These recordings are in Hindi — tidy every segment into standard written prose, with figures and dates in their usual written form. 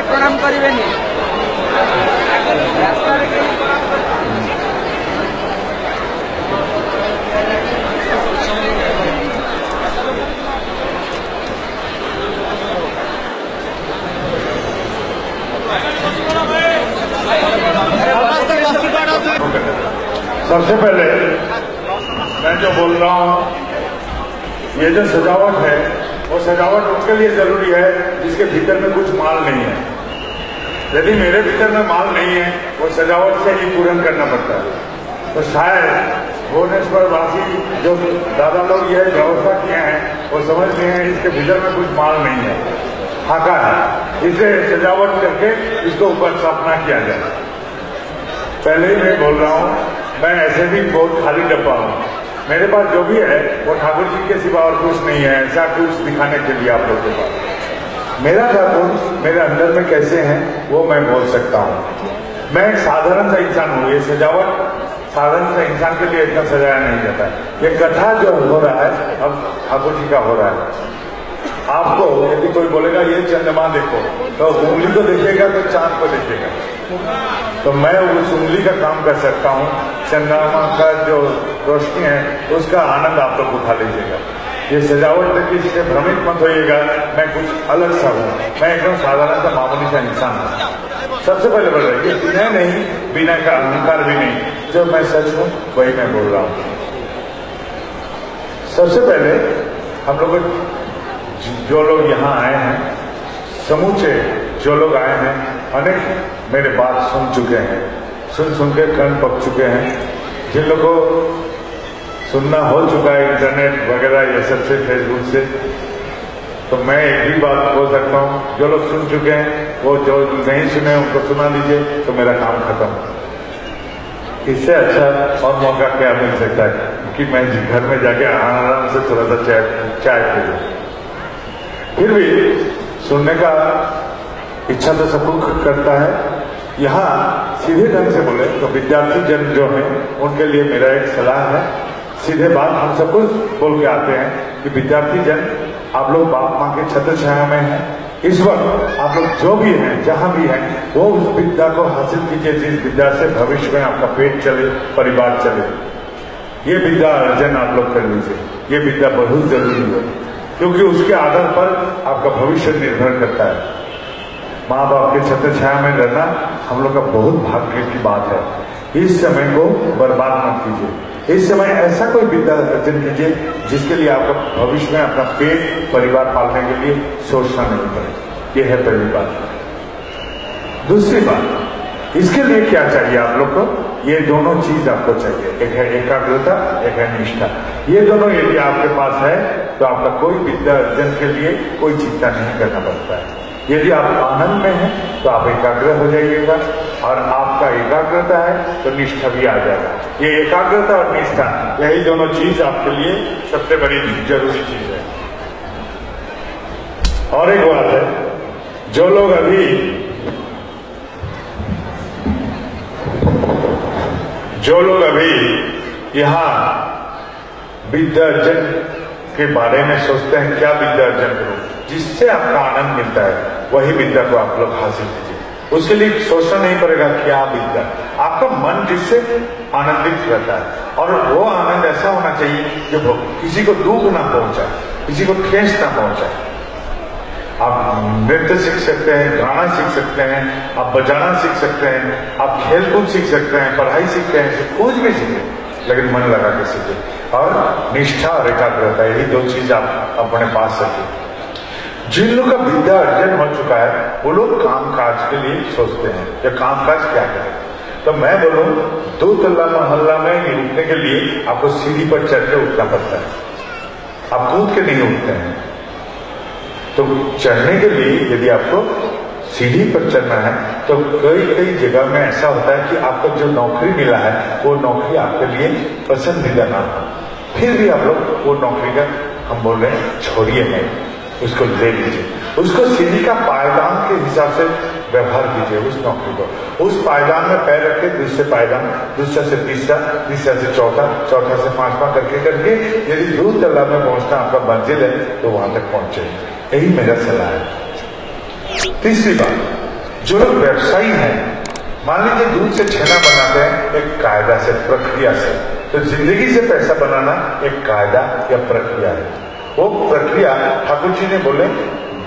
प्रणाम करें सबसे पहले मैं जो बोल रहा हूँ, ये जो सजावट है वो सजावट उनके लिए जरूरी है जिसके भीतर में कुछ माल नहीं है। यदि मेरे भीतर में माल नहीं है वो सजावट से ही पूर्ण करना पड़ता है। तो शायद भुवनेश्वर वासी जो दादा लोग यह व्यवस्था किए हैं वो समझते हैं इसके भीतर में कुछ माल नहीं है, फाका है, इसे सजावट करके इसको ऊपर स्थापना किया जाए। पहले ही मैं बोल रहा हूँ, मैं ऐसे भी बहुत खाली डब्बा हूँ। मेरे पास जो भी है वो ठाकुर जी के सिवा और कुछ नहीं है, ऐसा कुछ दिखाने के लिए आप लोगों के पास। मेरा ठाकुर मेरे अंदर में कैसे हैं वो मैं बोल सकता हूँ। मैं एक साधारण सा इंसान हूँ। ये सजावट साधारण सा इंसान के लिए इतना सजाया नहीं जाता। ये कथा जो हो रहा है अब ठाकुर जी का हो रहा है। आपको यदि कोई बोलेगा ये चंद्रमा देखो तो उंगली को देखेगा तो चांद को देखेगा, तो मैं उस उंगली का काम कर सकता हूँ। चंद्रमा का जो रोशनी है उसका आनंद आप लोग उठा लीजिएगा। ये सजावट देखिए, इससे भ्रमित मत होइएगा मैं कुछ अलग सा हूँ। मैं एकदम साधारण सा मामूली सा इंसान हूँ। सबसे पहले बोल रहा है विनय नहीं, बिना का अहंकार भी नहीं, जो मैं सच हूँ वही मैं बोल रहा हूँ। सबसे पहले हम लोग जो लोग यहाँ आए हैं, समूचे जो लोग आए हैं, अनेक मेरे बात सुन चुके हैं, सुन के कान पक चुके हैं। जिन लोगों को सुनना हो चुका है इंटरनेट वगैरह ये सबसे, फेसबुक से, तो मैं एक भी बात बोल सकता हूँ, जो लोग सुन चुके हैं वो जो नहीं सुने उनको सुना दीजिए तो मेरा काम खत्म। इससे अच्छा और मौका क्या मिल सकता है कि मैं घर में जाके आराम से थोड़ा सा चाय पी लूं। फिर भी सुनने का इच्छा तो सबको करता है। यहाँ सीधे ढंग से बोले तो विद्यार्थी जन जो हैं उनके लिए मेरा एक सलाह है। सीधे बात हम सबको बोल के आते हैं कि विद्यार्थी जन आप लोग बाप माँ के छत्र छाया में हैं। इस वक्त आप लोग जो भी हैं, जहां भी हैं, वो उस विद्या को हासिल कीजिए जिस विद्या से भविष्य में आपका पेट चले, परिवार चले। ये विद्या अर्जन आप लोग कर लीजिए। ये विद्या बहुत जरूरी है क्योंकि उसके आधार पर आपका भविष्य निर्भर करता है। माँ बाप के छत्र छाया में रहना हम लोग का बहुत भाग्य की बात है। इस समय को बर्बाद मत कीजिए। इस समय ऐसा कोई विद्या अर्जन कीजिए जिसके लिए आपका भविष्य में अपना पेट, परिवार पालने के लिए सोचना नहीं पड़े। ये है पहली बात। दूसरी बात, इसके लिए क्या चाहिए आप लोग को? ये दोनों चीज आपको चाहिए। एक है एकाग्रता, एक है निष्ठा। ये दोनों यदि आपके पास है तो आपका कोई विद्या अर्जन के लिए कोई चिंता नहीं करना पड़ता है। यदि आप आनंद में हैं तो आप एकाग्र हो जाइएगा, और आपका एकाग्रता है तो निष्ठा भी आ जाएगा। ये एकाग्रता और निष्ठा, यही दोनों चीज आपके लिए सबसे बड़ी जरूरी चीज है। और एक बात है, जो लोग अभी यहाँ विद्या अर्जन के बारे में सोचते हैं, क्या विद्या अर्जन करूं, जिससे आपका आनंद मिलता है वही विद्या को आप लोग हासिल कीजिए। उसके लिए सोचना नहीं पड़ेगा क्या विद्या, आपका मन जिससे आनंदित रहता है। और वो आनंद ऐसा होना चाहिए जो किसी को दुख ना पहुंचाए, किसी को ठेस ना पहुंचाए। आप नृत्य सीख सकते हैं, गाना सीख सकते हैं, आप बजाना सीख सकते हैं, आप खेल कूद सीख सकते हैं, पढ़ाई सीखते हैं, कुछ भी सीखें, लेकिन मन लगा के सीखें। और निष्ठा और एकाग्रता, यही दो चीज आप अपने पास रखिए। जिन लोग का विद्या अर्जन हो चुका है वो लोग काम काज के लिए सोचते हैं कि काम काज क्या करें। तो मैं बोलूं, 2 तल्ला मोहल्ला में उठने के लिए आपको सीढ़ी पर चढ़ के उठना पड़ता है, आप कूद के नहीं उठते हैं। तो चढ़ने के लिए यदि आपको सीढ़ी पर चलना है तो कई कई जगह में ऐसा होता है कि आपको जो नौकरी मिला है वो नौकरी आपके लिए पसंदीदा ना हो, फिर भी आप लोग वो नौकरी का हम बोल रहे हैं छोड़िए नहीं, उसको ले लीजिए, उसको सीढ़ी का पायदान के हिसाब से व्यवहार कीजिए उस नौकरी को। उस पायदान में पैर रख के दूसरे पायदान, दूसरा से तीसरा, तीसरा से चौथा, चौथा से पांचवा करके करके यदि दूर तला में पहुंचना आपका मंजिल है तो वहां तक पहुंचे। यही मेरा सलाह है। तीसरी बात, जो लोग व्यवसायी हैं, मान लीजिए दूध से छेना बनाते हैं एक कायदा से, प्रक्रिया से, तो जिंदगी से पैसा बनाना एक कायदा या प्रक्रिया है। वो प्रक्रिया ठाकुर जी ने बोले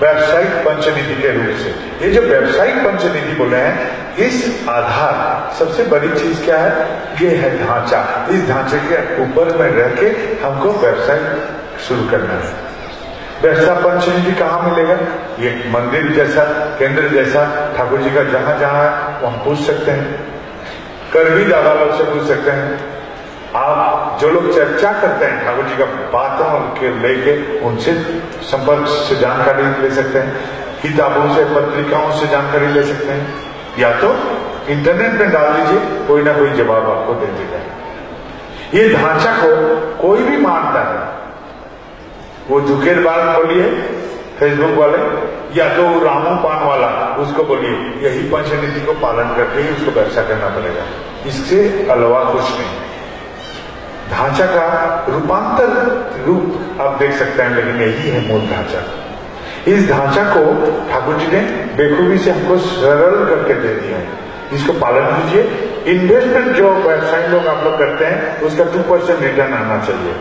व्यावसायिक पंचनीति के रूप से। ये जो व्यावसायिक पंचनीति बोले हैं, इस आधार सबसे बड़ी चीज क्या है, ये है ढांचा। इस ढांचे के ऊपर में रह के हमको व्यवसाय शुरू करना है। व्यवसाय पंचनीति कहाँ मिलेगा? ये मंदिर जैसा, केंद्र जैसा, ठाकुर जी का जहां जहां है वहां पूछ सकते हैं, कर भी दादा लोग से पूछ सकते हैं। आप जो लोग चर्चा करते हैं ठाकुर जी का बातों के लेके, उनसे संपर्क से जानकारी ले सकते हैं, किताबों से, पत्रिकाओं से जानकारी ले सकते हैं, या तो इंटरनेट में डाल दीजिए, कोई ना कोई जवाब आपको दे देगा। ये ढांचा को कोई भी मानता है, वो जुकेरबार्ग बोलिए फेसबुक वाले, या तो रामू पान वाला, उसको बोलिए, यही पंचनीति को पालन करके ही उसको व्यवसाय करना पड़ेगा, इससे अलावा कुछ नहीं। ढांचा का रूपांतर रूप आप देख सकते हैं, लेकिन यही है मूल ढांचा। इस ढांचा को ठाकुर जी ने बेखूबी से हमको सरल करके दे दिया है, इसको पालन कीजिए। इन्वेस्टमेंट जो व्यवसाय लोग आप लोग करते हैं उसका 2% रिटर्न आना चाहिए।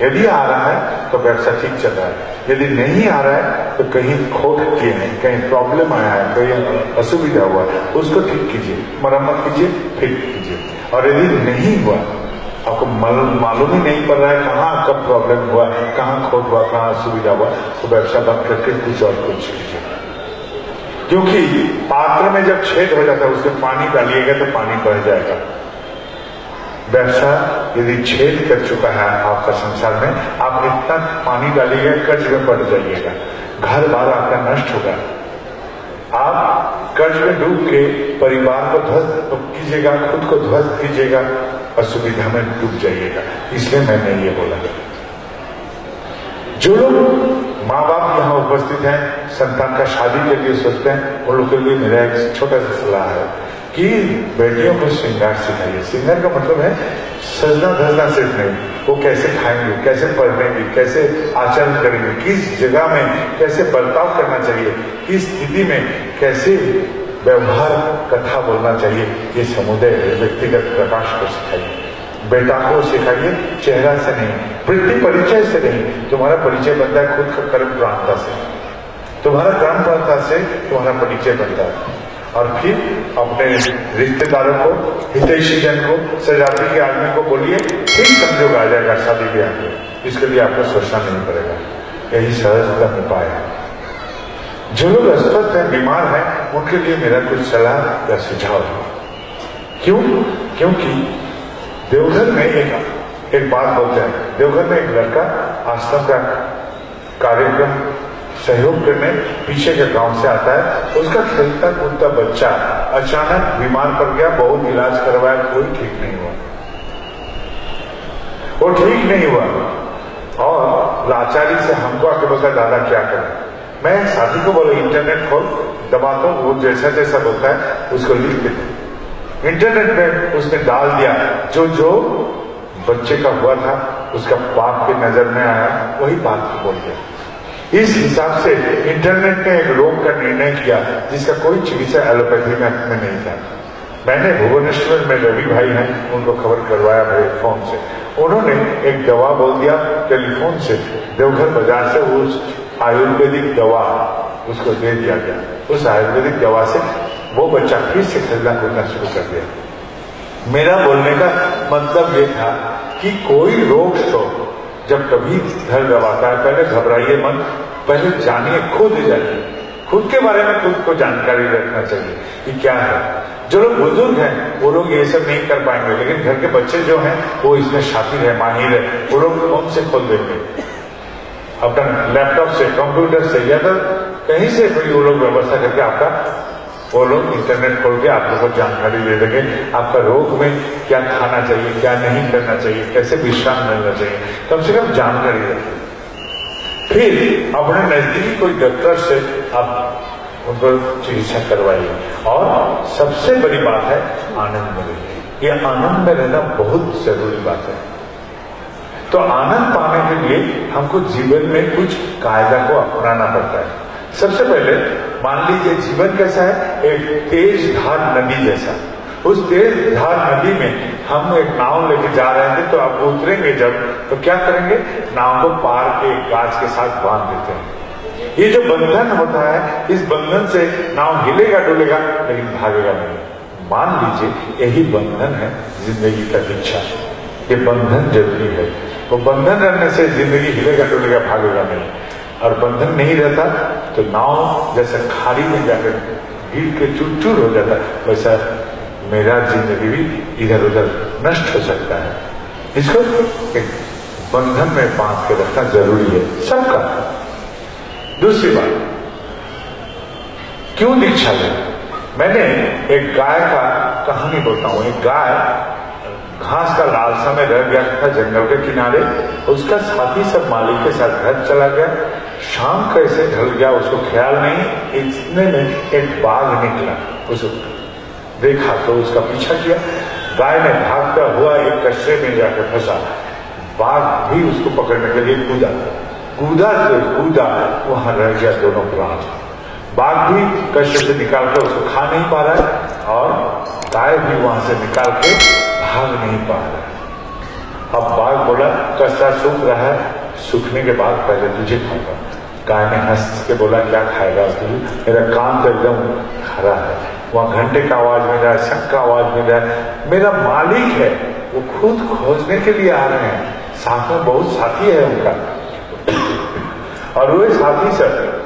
यदि आ रहा है तो व्यवसाय ठीक चल रहा है, यदि नहीं आ रहा है तो कहीं खोट किए हैं, कहीं प्रॉब्लम आया है, कहीं असुविधा हुआ है, उसको ठीक कीजिए, मरम्मत कीजिए, ठीक कीजिए। और यदि नहीं हुआ, आपको मालूम ही नहीं पड़ रहा है कहाँ कब प्रॉब्लम हुआ, कहाँ खोट हुआ, कहाँ असुविधा हुआ, तो व्यवसाय बंद करके कुछ और कुछ कीजिए। क्योंकि पात्र में जब छेद हो जाता है उसमें पानी डालिएगा तो पानी बढ़ जाएगा। व्यवसाय यदि छेद कर चुका है आपका संसार में, आप इतना पानी डालिएगा कर्ज में पड़ जाइएगा, घर बार आपका नष्ट होगा, आप कर्ज में डूब के परिवार को ध्वस्त कीजिएगा, खुद को ध्वस्त कीजिएगा, असुविधा में डूब जाइएगा। इसलिए मैंने ये बोला। जो लोग माँ बाप यहाँ उपस्थित हैं, संतान का शादी के लिए सोचते हैं, उन लोगों के लिए मेरा एक छोटा सा सलाह है कि बेटियों को श्रृंगार सिखाइए। श्रृंगार का मतलब है सजना धजना सिर्फ नहीं, वो कैसे खाएंगे, कैसे पढ़ेंगे, कैसे आचरण करेंगे, किस जगह में कैसे बर्ताव करना चाहिए, किस स्थिति में कैसे व्यवहार कथा बोलना चाहिए, ये समुदाय व्यक्तिगत प्रकाश को सिखाइए। बेटा को सिखाइए, चेहरा से नहीं, वृत्ति परिचय से नहीं। तुम्हारा परिचय बनता है खुद का कर्म प्रांता से, तुम्हारा कर्म प्रांता से तुम्हारा परिचय बनता है। और फिर अपने रिश्तेदारों को, हितैषी जन को, सजाती के आदमी को बोलिए, ठीक संयोग आ जाएगा शादी ब्याह में। इसके लिए आपको सोचना नहीं पड़ेगा, यही सहजतम उपाय है। जो लोग अस्वस्थ हैं, बीमार हैं, उनके लिए मेरा कुछ सलाह या सुझाव है। क्यों? क्योंकि देवघर में एक बात बोलते हैं, देवघर में एक लड़का आश्रम का कार्यक्रम सहयोग करने पीछे के गांव से आता है। उसका खेलता कूदता बच्चा अचानक बीमार पड़ गया, बहुत इलाज करवाया, कोई ठीक नहीं हुआ, वो ठीक नहीं हुआ। और लाचारी से हमको आके बोलता, दादा क्या करें? मैं साथी को बोला, इंटरनेट खोल, दबाता हूं, वो जैसा जैसा बोलता है उसको लिख देते। इंटरनेट में उसने डाल दिया जो जो बच्चे का हुआ था, उसका बाप के नजर में आया, वही बात बोल दिया। इस हिसाब से इंटरनेट ने एक रोग का निर्णय किया जिसका कोई चिकित्सा एलोपैथी में नहीं था। मैंने भुवनेश्वर में रवि भाई हैं, उनको खबर करवाया मेरे फोन से, उन्होंने एक दवा बोल दिया टेलीफोन से, देवघर बाजार से उस आयुर्वेदिक दवा उसको दे दिया गया। उस आयुर्वेदिक दवा से वो बच्चा फिर से खेलना कूदना शुरू कर दिया। मेरा बोलने का मतलब ये था कि कोई रोग शोक जब कभी घर दबाता है, पहले घबराइए मत, पहले जानिए, खुद जानिए, खुद के बारे में खुद को जानकारी रखना चाहिए कि क्या है। जो लोग बुजुर्ग हैं वो लोग ये सब नहीं कर पाएंगे, लेकिन घर के बच्चे जो हैं वो इसमें शातिर है, माहिर है, वो लोग उनसे खोल देंगे अपना लैपटॉप से, कंप्यूटर से, या तो कहीं से कोई वो लोग व्यवस्था करके आपका वो लोग इंटरनेट खोल के आप लोग को जानकारी दे देंगे, आपका रोग में क्या खाना चाहिए, क्या नहीं करना चाहिए, कैसे विश्राम मिलना चाहिए, कम से कम जानकारी रखें। फिर अपने नजदीकी कोई डॉक्टर से आप उनको चिकित्सा करवाइए। और सबसे बड़ी बात है आनंद में रहिए। ये आनंद में रहना बहुत जरूरी बात है। तो आनंद पाने के लिए हमको जीवन में कुछ कायदा को अपनाना पड़ता है। सबसे पहले मान लीजिए जीवन कैसा है, एक तेज धार नदी जैसा। उस तेज धार नदी में हम एक नाव लेके जा रहे थे, तो आप उतरेंगे जब, तो क्या करेंगे, नाव को पार के गाछ के साथ बांध देते हैं। ये जो बंधन होता है, इस बंधन से नाव हिलेगा डुलेगा लेकिन भागेगा नहीं। मान लीजिए यही बंधन है जिंदगी का दीक्षा। ये बंधन जरूरी है। वो बंधन रहने से जिंदगी हिलेगा डुलेगा भागेगा नहीं। और बंधन नहीं रहता तो नाव जैसे खाड़ी में जाकर गिर के चूर चूर हो जाता, वैसा मेरा जिंदगी भी इधर उधर नष्ट हो सकता है। इसको एक बंधन में बांध के रखना जरूरी है सबका। दूसरी बात, क्यों दीक्षा लें? मैंने एक गाय का कहानी बोलता हूं। एक गाय घास का लालसा में रह गया था जंगल के किनारे। उसका साथी सब मालिक के साथ घर चला गया। शाम कैसे ढल गया उसको ख्याल नहीं। इतने में एक बाघ निकला, उसको देखा तो उसका पीछा किया। गाय ने भागता हुआ एक कचरे में जाकर फंसा। बाघ भी उसको पकड़ने के लिए कूदा तो कूदा, वहां रह गया दोनों प्राण। बाघ भी कचरे से निकाल कर उसको खा नहीं पा रहा है और गाय भी वहां से निकाल के भाग नहीं पा रहा है। अब बाघ बोला कचरा सूख रहा है, सूखने के बाद पहले तुझे खाऊंगा। गाय ने हंस के बोला क्या खाएगा तू? मेरा कान तो एकदम खरा है। वहां घंटे का आवाज मिल रहा है, शंख का आवाज मिल रहा है। मेरा मालिक है, वो खुद खोजने के लिए आ रहे हैं। साथ में बहुत साथी है उनका और वे साथी सब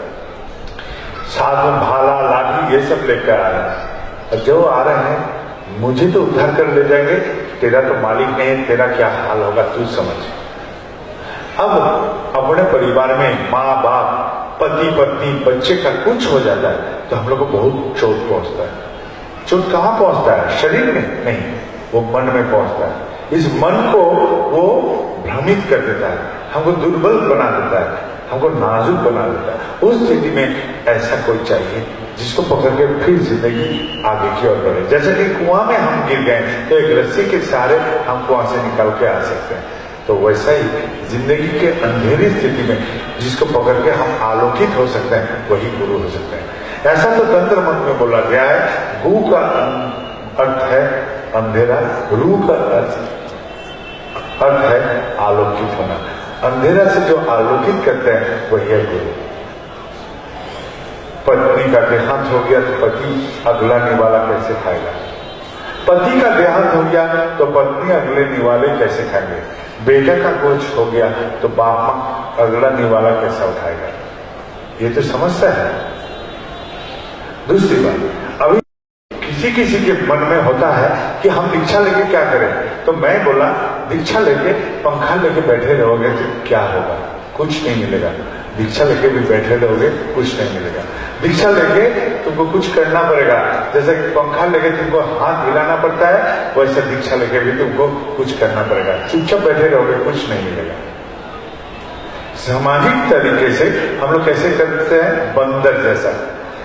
साथ में भाला लाठी ये सब लेकर आ रहे हैं। और जो आ रहे हैं मुझे तो उद्धार कर ले जाएंगे, तेरा तो मालिक नहीं है, तेरा क्या हाल होगा तू समझ। अब अपने परिवार में माँ बाप, पति पत्नी, बच्चे का कुछ हो जाता है तो हम लोग को बहुत चोट पहुंचता है। चोट कहाँ पहुंचता है? शरीर में नहीं, वो मन में पहुंचता है। इस मन को वो भ्रमित कर देता है, हमको दुर्बल बना देता है, हमको नाजुक बना देता है। उस स्थिति में ऐसा कोई चाहिए जिसको पकड़ के फिर जिंदगी आगे की ओर बढ़े। जैसे कि कुआं में हम गिर गए तो एक रस्सी के सहारे हम कुआं से निकल के आ सकते हैं। तो वैसा ही जिंदगी के अंधेरी स्थिति में जिसको पकड़ के हम आलोकित हो सकते हैं वही गुरु हो सकते हैं। ऐसा तो तंत्र मंत्र में बोला गया है। गु का अर्थ है अंधेरा, रू का अर्थ है आलोकित होना। अंधेरा से जो आलोकित करते हैं वही है गुरु। पत्नी का देहांत हो गया तो पति अगला निवाला कैसे खाएगा? पति का देहांत हो गया तो पत्नी अगले निवाले कैसे खाएंगे? बेटा का कुछ हो गया तो बाप मां अगला निवाला कैसा उठाएगा? ये तो समस्या है। दूसरी बात, अभी किसी के मन में होता है कि हम दीक्षा लेके क्या करें। तो मैं बोला दीक्षा लेके पंखा लेके बैठे रहोगे तो क्या होगा? कुछ नहीं मिलेगा। दीक्षा लेके भी बैठे रहोगे कुछ नहीं मिलेगा। दीक्षा लेके तुमको कुछ करना पड़ेगा। जैसे कि पंखा लेके तुमको हाथ हिलाना पड़ता है, वैसे दीक्षा लेके भी तुमको कुछ करना पड़ेगा। चुपचाप बैठे रहोगे कुछ नहीं मिलेगा। सामाजिक तरीके से हम लोग कैसे करते हैं? बंदर जैसा।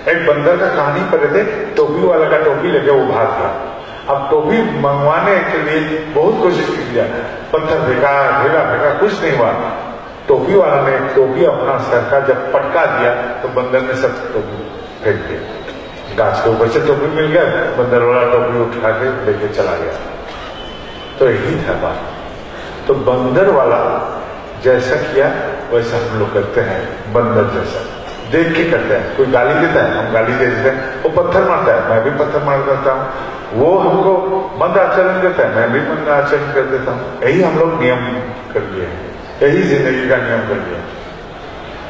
एक बंदर का कहानी पढ़े थे, टोपी वाला का टोपी लेके वो भाग गया। अब टोपी मंगवाने के लिए बहुत कोशिश किया, पत्थर फेंका, फेंका, कुछ नहीं हुआ। टोपी वाला ने टोपी अपना सर का जब पटका दिया तो बंदर ने सब टोपी फेंक दिया। गाछ के ऊपर से टोपी मिल गया, बंदर वाला टोपी उठा के लेके चला गया। तो यही था बात। तो बंदर वाला जैसा किया वैसा हम लोग करते हैं। बंदर जैसा देख के करते हैं। कोई गाली देता है हम गाली दे देते हैं, वो पत्थर मारता है मैं भी पत्थर मार देता हूँ, वो हमको मंद आचरण करता है मैं भी मंद आचरण कर देता हूँ। यही हम लोग नियम कर लिए हैं, यही जिंदगी का नियम कर लिया।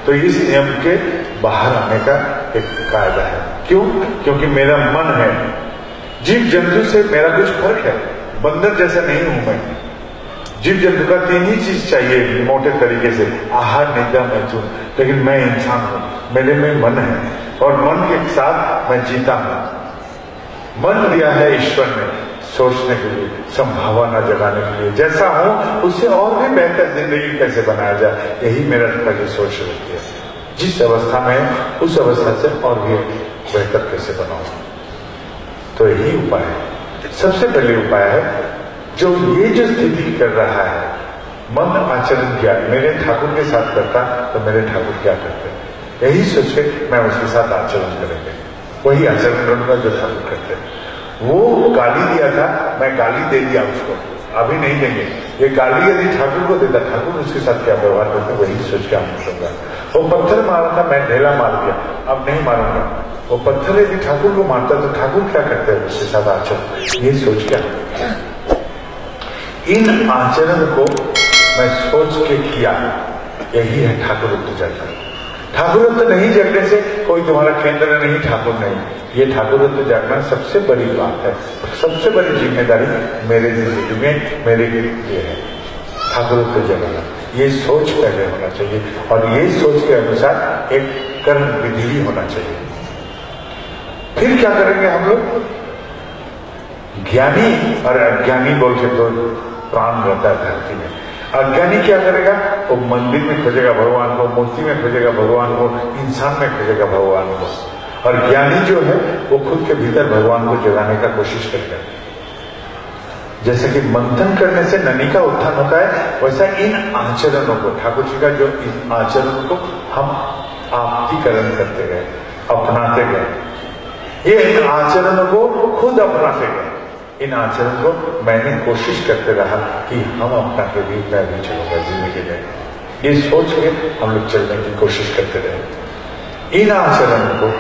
तो इस नियम के बाहर आने का एक कायदा है। क्यों? क्योंकि मेरा मन है, जीव जंतु से मेरा कुछ फर्क है। बंदर जैसा नहीं हूं मैं। जीव जंतु का 3 ही चीज चाहिए मोटे तरीके से, आहार, निद्रा, मैथुन। लेकिन मैं इंसान हूं, मेरे में मन है और मन के साथ मैं जीता हूं। मन दिया है ईश्वर ने सोचने के लिए, संभावना जगाने के लिए, जैसा हूं उससे और भी बेहतर जिंदगी कैसे बनाया जाए, यही मेरा पहली सोच रहती है। जिस अवस्था में उस अवस्था से और भी बेहतर कैसे बनाऊं, तो यही उपाय है। सबसे पहले उपाय है जो ये जो स्थिति कर रहा है, मन आचरण क्या, मेरे ठाकुर के साथ करता तो मेरे ठाकुर क्या करते, यही सोच के मैं उसके साथ आचरण करेंगे, वही आचरण करूंगा जो ठाकुर करते। वो गाली दिया था, मैं गाली दे दिया उसको, अभी नहीं देंगे। ये गाली यदि ठाकुर को देता, ठाकुर उसके साथ क्या व्यवहार करते, वही सोच के हम करूंगा। वो पत्थर मारा था, मैं ढेला मार दिया, अब नहीं मारूंगा। वो पत्थर यदि ठाकुर को मारता तो ठाकुर क्या करते हैं उसके साथ आचरण, ये सोच क्या। इन आचरण को मैं सोच के किया, यही है ठाकुरत्व जगना। ठाकुरत्व नहीं जगने से कोई तुम्हारा केंद्र नहीं, ठाकुर नहीं। ये ठाकुरत्व जगना सबसे बड़ी बात है, सबसे बड़ी जिम्मेदारी मेरे जिंदगी में मेरे लिए है, ठाकुरत्व जगना। ये सोच पहले होना चाहिए और ये सोच के अनुसार एक कर्म विधि भी होना चाहिए। फिर क्या करेंगे हम लोग, ज्ञानी और अज्ञानी बोल के दो प्राण रहता है धरती में। अज्ञानी क्या करेगा, वो मंदिर में खोजेगा भगवान को, मूर्ति में खोजेगा भगवान को, इंसान में खोजेगा भगवान को। और ज्ञानी जो है वो खुद के भीतर भगवान को जगाने का कोशिश करेगा। जैसे कि मंथन करने से ननी का उत्थान होता है, वैसा इन आचरणों को, ठाकुर जी का जो इन आचरणों को हम आपतीकरण करते गए, अपनाते गए। ये इन आचरणों को खुद अपनाते गए। इन आचरण को मैंने कोशिश करते रहा कि हम अपना के भी मैं भी चलूंगा जिंदगी में, ये सोच के हम लोग चलने की कोशिश करते रहे। इन आचरण को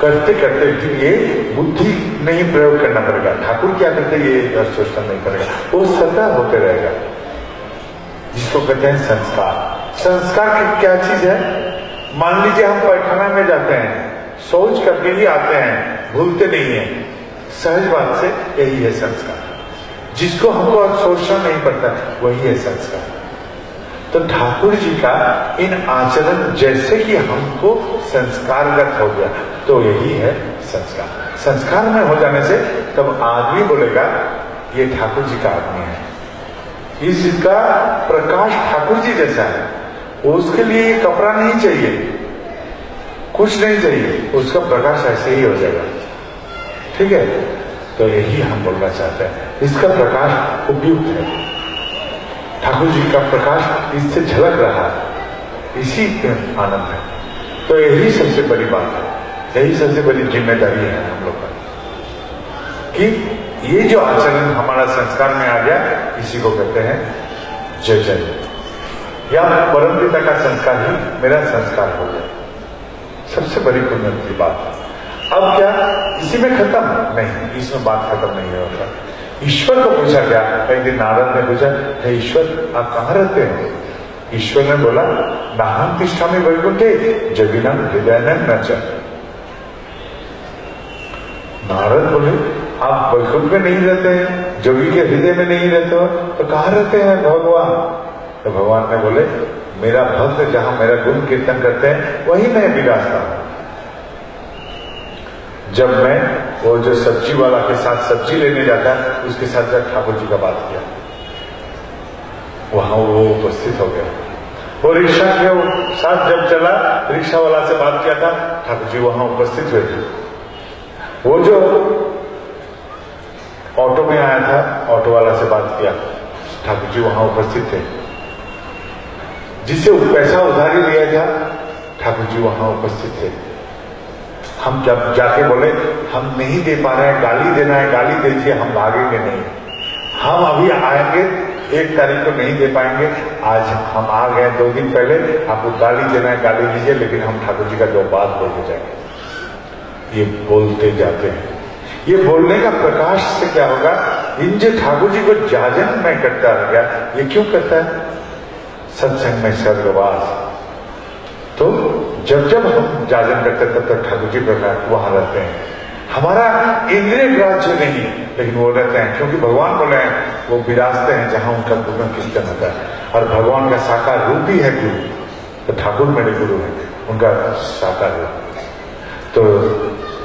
करते करते फिर ये बुद्धि नहीं प्रयोग करना पड़ेगा, ठाकुर क्या करते ये सोचना नहीं पड़ेगा, वो सदा होते रहेगा, जिसको कहते हैं संस्कार। संस्कार की क्या चीज है, मान लीजिए हम पैखाना में जाते हैं, सोच करके ही आते हैं, भूलते नहीं है, सहज बात से यही है संस्कार। जिसको हमको सोचना नहीं पड़ता वही है संस्कार। तो ठाकुर जी का इन आचरण जैसे कि हमको संस्कारगत हो गया, तो यही है संस्कार। संस्कार में हो जाने से तब आदमी बोलेगा ये ठाकुर जी का आदमी है, इसका प्रकाश ठाकुर जी जैसा है, उसके लिए कपड़ा नहीं चाहिए, कुछ नहीं चाहिए, उसका प्रकाश ऐसे ही हो जाएगा। ठीक है, तो यही हम बोलना चाहते हैं, इसका प्रकाश उपयुक्त है, ठाकुर जी का प्रकाश इससे झलक रहा है, इसी में आनंद है। तो यही सबसे बड़ी बात है, यही सबसे बड़ी जिम्मेदारी है हम लोग का, कि ये जो आचरण हमारा संस्कार में आ गया, इसी को कहते हैं जजन, या परम पिता का संस्कार ही मेरा संस्कार हो गया। सबसे बड़ी पुण्य की बात। अब क्या इसी में खत्म नहीं, इसमें बात खत्म नहीं होगा। ईश्वर को पूछा क्या, एक दिन नारद ने पूछा, हे ईश्वर आप कहाँ रहते हैं? ईश्वर ने बोला, नाहं तिष्ठामि वैकुंठे जगिनां हृदयानां न। नारद बोले, आप वैकुंठ में नहीं रहते हैं, जोगी के हृदय में नहीं रहते हो, तो कहाँ रहते हैं भगवान? तो भगवान ने बोले, मेरा भक्त जहां मेरा गुण कीर्तन करते हैं वही मैं विराजता हूं। जब मैं वो जो सब्जी वाला के साथ सब्जी लेने जाता है, उसके साथ जब ठाकुर जी का बात किया, वहां वो उपस्थित हो गया। वो रिक्शा के साथ जब चला, रिक्शा वाला से बात किया था, ठाकुर जी वहां उपस्थित हुए थे। वो जो ऑटो में आया था, ऑटो वाला से बात किया, ठाकुर जी वहां उपस्थित थे। जिसे पैसा उधारी लिया था, ठाकुर जी वहां उपस्थित थे। हम जब जाके बोले हम नहीं दे पा रहे हैं, गाली देना है, गाली दीजिए, हम भागेंगे नहीं, हम अभी आएंगे, 1 तारीख को नहीं दे पाएंगे, आज हम आ गए 2 दिन पहले, आपको गाली देना है गाली दीजिए, लेकिन हम ठाकुर जी का जो बात बोलते जाएंगे। ये बोलते जाते हैं। ये बोलने का प्रकाश से क्या होगा, इन जो ठाकुर जी को जाजन में करता रह गया, ये क्यों करता है? सत्संग में स्वर्गवास। तो जब जब हम जाजन करते तब तक ठाकुर जी प्रकाश वहां रहते हैं। हमारा इंद्रिय ग्राह्य नहीं है, लेकिन वो रहते हैं, क्योंकि भगवान बोले हैं वो विराजते हैं जहां उनका गुण कीर्तन होता है। और भगवान का साकार रूप ही है गुरु, तो ठाकुर मेरे गुरु हैं, उनका साकार रूप। तो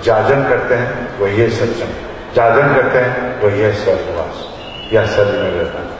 जाजन करते हैं वही है सत्संग, जाजन करते हैं वही है स्वर्गवास, या सच में रहता है।